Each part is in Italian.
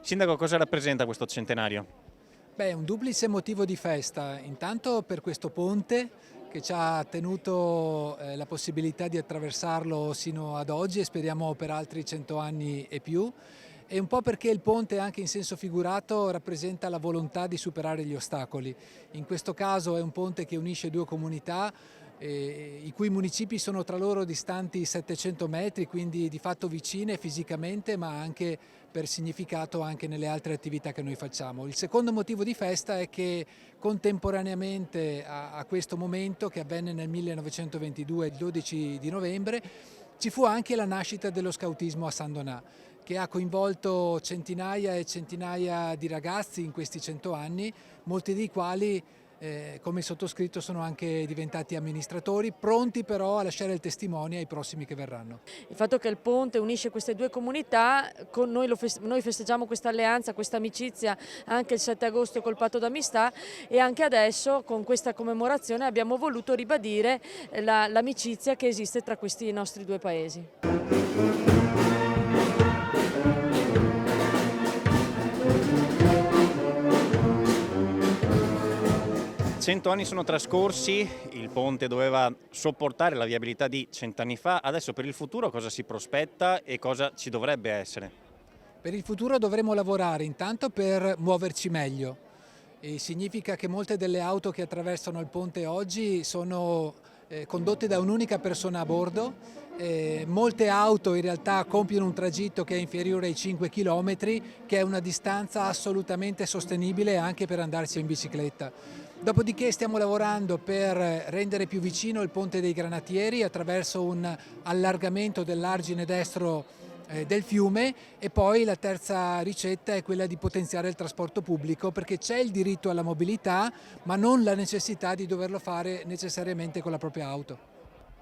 Sindaco, cosa rappresenta questo centenario? Beh, è un duplice motivo di festa, intanto per questo ponte che ci ha tenuto la possibilità di attraversarlo sino ad oggi e speriamo per altri 100 anni e più, e un po' perché il ponte anche in senso figurato rappresenta la volontà di superare gli ostacoli. In questo caso è un ponte che unisce due comunità i cui municipi sono tra loro distanti 700 metri, quindi di fatto vicine fisicamente ma anche per significato anche nelle altre attività che noi facciamo. Il secondo motivo di festa è che contemporaneamente a questo momento, che avvenne nel 1922, il 12 di novembre, ci fu anche la nascita dello scautismo a San Donà, che ha coinvolto centinaia e centinaia di ragazzi in questi 100 anni, molti dei quali come sottoscritto sono anche diventati amministratori, pronti però a lasciare il testimone ai prossimi che verranno. Il fatto che il ponte unisce queste due comunità, noi festeggiamo questa alleanza, questa amicizia anche il 7 agosto col patto d'amistà, e anche adesso con questa commemorazione abbiamo voluto ribadire l'amicizia che esiste tra questi nostri due paesi. 100 anni sono trascorsi, il ponte doveva sopportare la viabilità di 100 anni fa, adesso per il futuro cosa si prospetta e cosa ci dovrebbe essere? Per il futuro dovremo lavorare intanto per muoverci meglio. E significa che molte delle auto che attraversano il ponte oggi sono condotte da un'unica persona a bordo. Molte auto in realtà compiono un tragitto che è inferiore ai 5 km, che è una distanza assolutamente sostenibile anche per andarsi in bicicletta. Dopodiché stiamo lavorando per rendere più vicino il Ponte dei Granatieri attraverso un allargamento dell'argine destro del fiume, e poi la terza ricetta è quella di potenziare il trasporto pubblico, perché c'è il diritto alla mobilità ma non la necessità di doverlo fare necessariamente con la propria auto.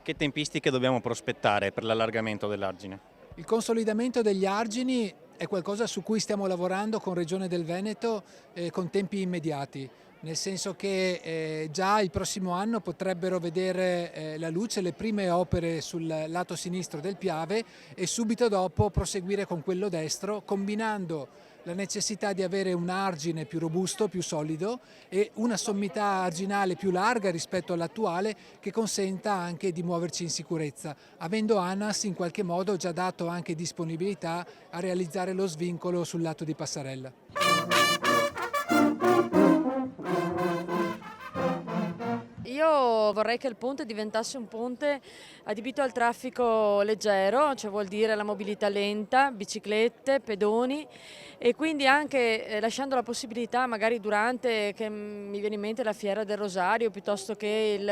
Che tempistiche dobbiamo prospettare per l'allargamento dell'argine? Il consolidamento degli argini è qualcosa su cui stiamo lavorando con Regione del Veneto con tempi immediati, nel senso che già il prossimo anno potrebbero vedere la luce le prime opere sul lato sinistro del Piave e subito dopo proseguire con quello destro, combinando la necessità di avere un argine più robusto, più solido, e una sommità arginale più larga rispetto all'attuale, che consenta anche di muoverci in sicurezza, avendo ANAS in qualche modo già dato anche disponibilità a realizzare lo svincolo sul lato di Passarella. Io vorrei che il ponte diventasse un ponte adibito al traffico leggero, cioè vuol dire la mobilità lenta, biciclette, pedoni, e quindi anche lasciando la possibilità magari durante, che mi viene in mente la Fiera del Rosario, piuttosto che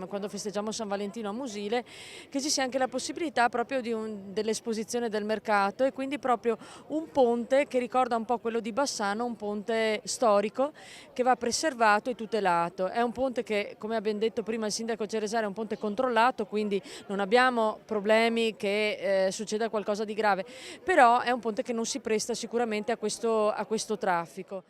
quando festeggiamo San Valentino a Musile, che ci sia anche la possibilità proprio dell'esposizione del mercato, e quindi proprio un ponte che ricorda un po' quello di Bassano, un ponte storico che va preservato e tutelato. È un ponte che, come ha ben detto prima il sindaco Ceresare, è un ponte controllato, quindi non abbiamo problemi che succeda qualcosa di grave, però è un ponte che non si presta sicuramente a questo traffico.